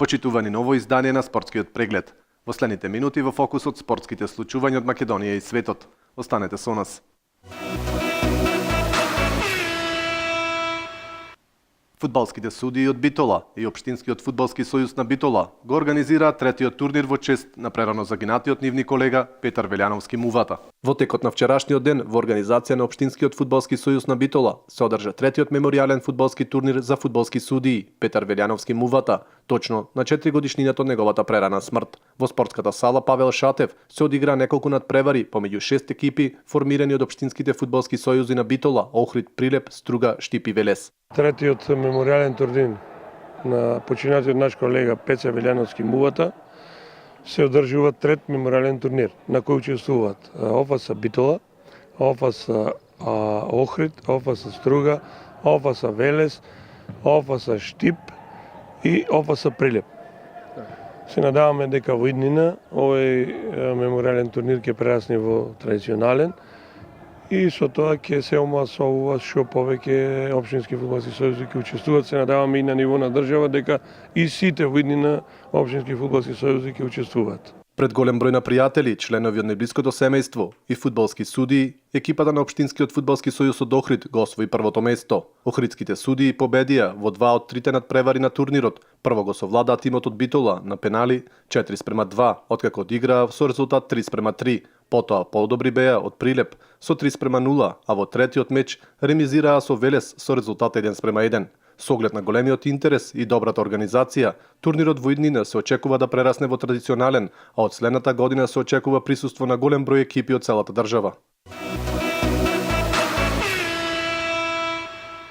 Почитувани ново издание на спортскиот преглед. Во следните минути во фокусот спортските случувања од Македонија и светот. Останете со нас. Фудбалските судии од Битола и Општинскиот фудбалски сојуз на Битола го организираат третиот турнир во чест на прерано загинатиот нивни колега Петар Велјановски Мувата. Во текот на вчерашниот ден во организација на Општинскиот фудбалски сојуз на Битола се одржа третиот меморијален фудбалски турнир за фудбалски судии Петар Велјановски Мувата, точно на 4 годишнината од неговата прерана смрт. Во спортската сала Павел Шатев се одигра неколку надпревари помеѓу 6 екипи формирани од Општинските фудбалски сојузи на Битола, Охрид, Прилеп, Струга, Штип и Велес. Третиот меморијален турнир на починатиот наш колега Петар Велјановски Мувата се одржува трет меморијален турнир на кој учествуваат ОФС Битола, ОФС Охрид, ОФС Струга, ОФС Велес, ОФС Штип и ОФС Прилеп. Се надаваме дека во иднина овој меморијален турнир ќе прерасне во традиционален и со тоа ќе се омасовува што повеќе општински фудбалски сојузи ќе учествуваат. Се надаваме и на ниво на држава дека и сите во иднина општински фудбалски сојузи ќе учествуваат. Пред голем број на пријатели, членови од најблиското семејство и фудбалски судии, екипата на Општинскиот фудбалски сојуз од Охрид го освои првото место. Охридските судии победија во 2 од 3 надпревари на турнирот. Прво го совладаа тимот од Битола на пенали 4:2, откако одиграа со резултат 3:3. Потоа подобри беа од Прилеп со 3:0, а во третиот меч ремизираа со Велес со резултат 1:1. Со оглед на големиот интерес и добрата организација, турнирот во иднина се очекува да прерасне во традиционален, а од следната година се очекува присуство на голем број екипи од целата држава.